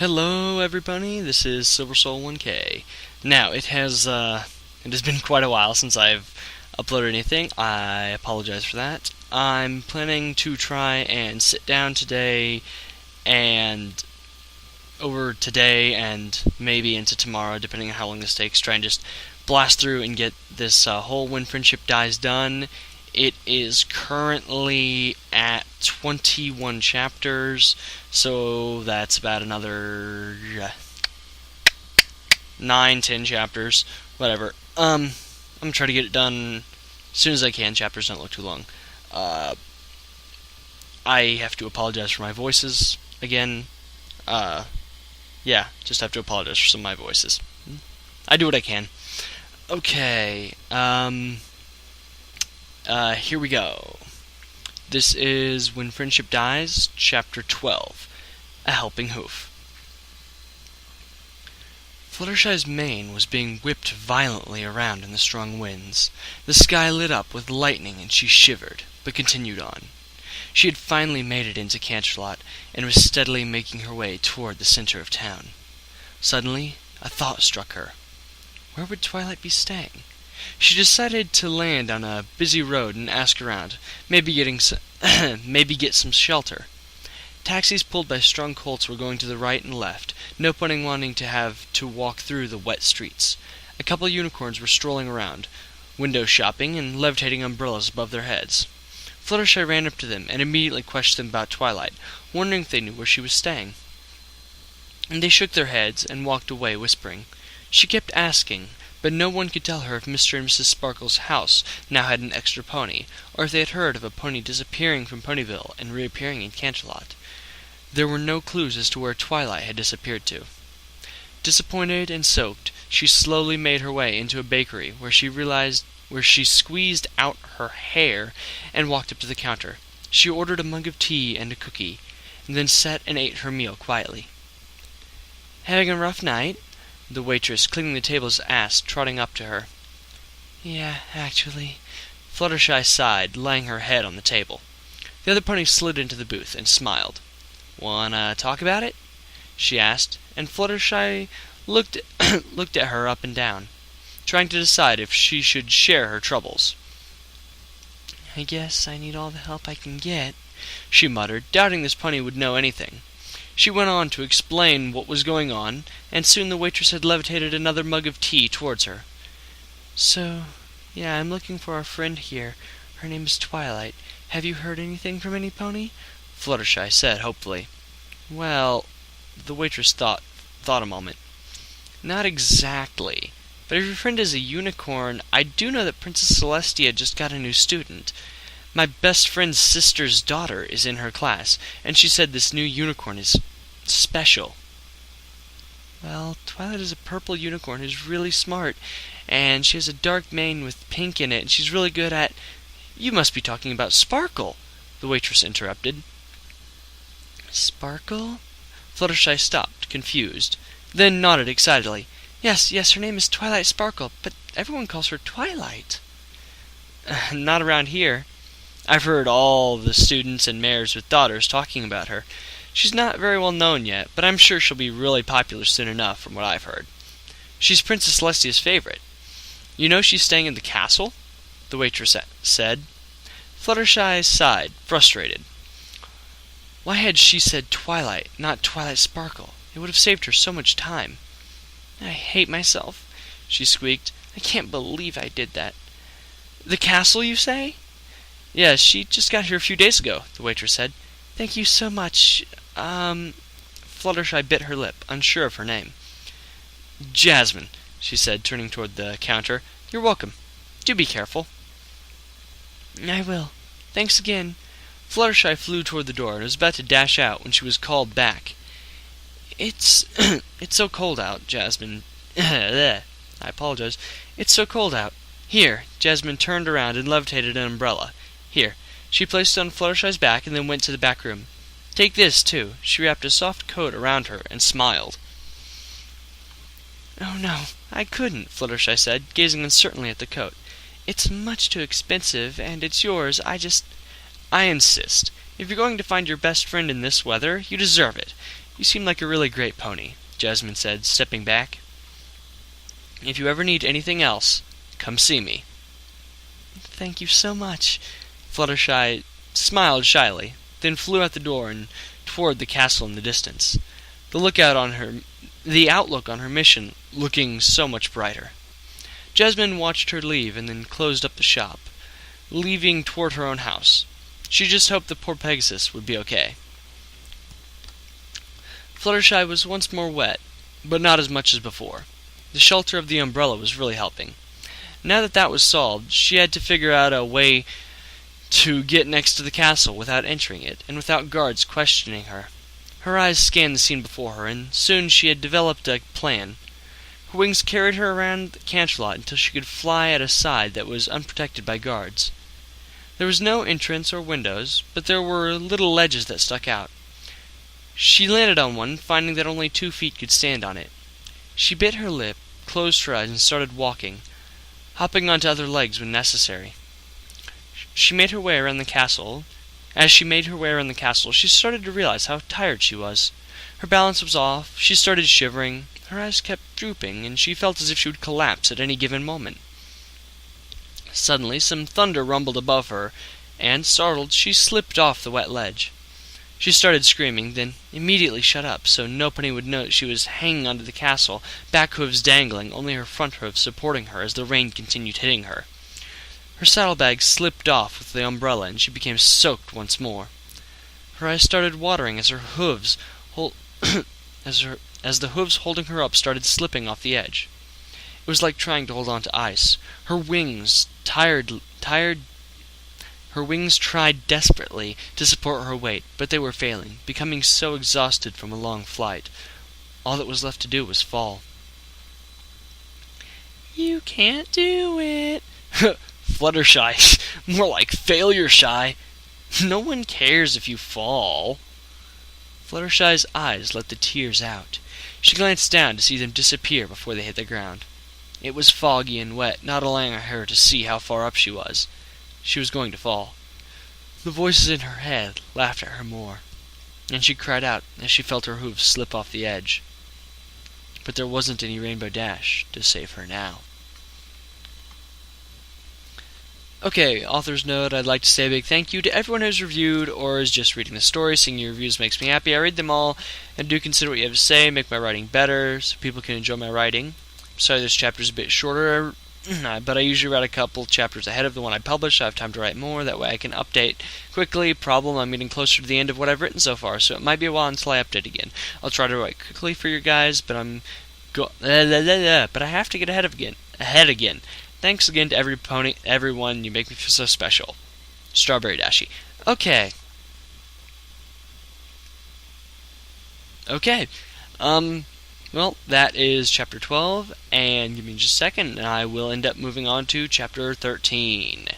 Hello everybody, this is SilverSoul1K. Now, it has been quite a while since I've uploaded anything. I apologize for that. I'm planning to try and sit down today and over today and maybe into tomorrow, depending on how long this takes, try and just blast through and get this whole When Friendship Dies done. It is currently at 21 chapters, so that's about another 9-10 chapters, whatever. I'm gonna try to get it done as soon as I can. Chapters don't look too long. I have to apologize for my voices again. Just have to apologize for some of my voices. I do what I can. Okay, here we go. This is When Friendship Dies, Chapter 12, A Helping Hoof. Fluttershy's mane was being whipped violently around in the strong winds. The sky lit up with lightning and she shivered, but continued on. She had finally made it into Canterlot and was steadily making her way toward the center of town. Suddenly, a thought struck her. Where would Twilight be staying? She decided to land on a busy road and ask around, maybe get some shelter. Taxis pulled by strung colts were going to the right and left, no one wanting to have to walk through the wet streets. A couple of unicorns were strolling around, window shopping and levitating umbrellas above their heads. Fluttershy ran up to them and immediately questioned them about Twilight, wondering if they knew where she was staying. And they shook their heads and walked away, whispering. She kept asking, but no one could tell her if Mr. and Mrs. Sparkle's house now had an extra pony, or if they had heard of a pony disappearing from Ponyville and reappearing in Canterlot. There were no clues as to where Twilight had disappeared to. Disappointed and soaked, she slowly made her way into a bakery where she squeezed out her hair and walked up to the counter. She ordered a mug of tea and a cookie, and then sat and ate her meal quietly. "Having a rough night?" the waitress cleaning the tables asked, trotting up to her. "Yeah, actually." Fluttershy sighed, laying her head on the table. The other pony slid into the booth and smiled. "Wanna talk about it?" she asked, and Fluttershy looked at her up and down, trying to decide if she should share her troubles. "I guess I need all the help I can get," she muttered, doubting this pony would know anything. She went on to explain what was going on, and soon the waitress had levitated another mug of tea towards her. I'm looking for a friend here. Her name is Twilight. Have you heard anything from any pony?" Fluttershy said hopefully. "Well," the waitress thought a moment. "Not exactly. But if your friend is a unicorn, I do know that Princess Celestia just got a new student. My best friend's sister's daughter is in her class, and she said this new unicorn is special." "Well, Twilight is a purple unicorn who's really smart, and she has a dark mane with pink in it, and she's really good at—" "You must be talking about Sparkle," the waitress interrupted. "Sparkle?" Fluttershy stopped, confused, then nodded excitedly. Yes, her name is Twilight Sparkle, but everyone calls her Twilight." "Not around here. I've heard all the students and mayors with daughters talking about her. She's not very well known yet, but I'm sure she'll be really popular soon enough from what I've heard. She's Princess Celestia's favorite. You know she's staying in the castle?" the waitress said. Fluttershy sighed, frustrated. Why had she said Twilight, not Twilight Sparkle? It would have saved her so much time. "I hate myself," she squeaked. "I can't believe I did that." "The castle, you say?" "Yes, she just got here a few days ago," the waitress said. "Thank you so much. Fluttershy bit her lip, unsure of her name. "Jasmine," she said, turning toward the counter. "You're welcome. Do be careful." "I will. Thanks again." Fluttershy flew toward the door and was about to dash out when she was called back. It's so cold out, Jasmine. I apologize. It's so cold out. Here." Jasmine turned around and levitated an umbrella. "Here." She placed it on Fluttershy's back and then went to the back room. "Take this, too." She wrapped a soft coat around her and smiled. "Oh, no, I couldn't," Fluttershy said, gazing uncertainly at the coat. "It's much too expensive, and it's yours. I insist. If you're going to find your best friend in this weather, you deserve it. "You seem like a really great pony," Jasmine said, stepping back. "If you ever need anything else, come see me." "Thank you so much." Fluttershy smiled shyly, then flew out the door and toward the castle in the distance, the outlook on her mission looking so much brighter. Jasmine watched her leave and then closed up the shop, leaving toward her own house. She just hoped the poor Pegasus would be okay. Fluttershy was once more wet, but not as much as before. The shelter of the umbrella was really helping. Now that that was solved, she had to figure out a way to get next to the castle without entering it, and without guards questioning her. Her eyes scanned the scene before her, and soon she had developed a plan. Her wings carried her around the Canterlot until she could fly at a side that was unprotected by guards. There was no entrance or windows, but there were little ledges that stuck out. She landed on one, finding that only 2 feet could stand on it. She bit her lip, closed her eyes, and started walking, hopping onto other legs when necessary. She made her way around the castle. As she made her way around the castle, she started to realize how tired she was. Her balance was off, she started shivering, her eyes kept drooping, and she felt as if she would collapse at any given moment. Suddenly, some thunder rumbled above her, and, startled, she slipped off the wet ledge. She started screaming, then immediately shut up, so nobody would note she was hanging onto the castle, back hooves dangling, only her front hooves supporting her as the rain continued hitting her. Her saddlebag slipped off with the umbrella, and she became soaked once more. Her eyes started watering as her hooves as the hooves holding her up started slipping off the edge. It was like trying to hold on to ice. Her wings tried desperately to support her weight, but they were failing, becoming so exhausted from a long flight. All that was left to do was fall. "You can't do it." Fluttershy. More like failure shy. No one cares if you fall. Fluttershy's eyes let the tears out. She glanced down to see them disappear before they hit the ground. It was foggy and wet, not allowing her to see how far up she was. She was going to fall. The voices in her head laughed at her more, and she cried out as she felt her hooves slip off the edge. But there wasn't any Rainbow Dash to save her now. Okay, author's note, I'd like to say a big thank you to everyone who's reviewed or is just reading the story. Seeing your reviews makes me happy. I read them all and do consider what you have to say, make my writing better so people can enjoy my writing. Sorry this chapter's a bit shorter, but I usually write a couple chapters ahead of the one I publish. I have time to write more, that way I can update quickly. Problem, I'm getting closer to the end of what I've written so far, so it might be a while until I update again. I'll try to write quickly for you guys, but but I have to get ahead again. Thanks again to everyone. You make me feel so special. StrawberryDashie. Okay. Well, that is chapter 12, and give me just a second, and I will end up moving on to chapter 13.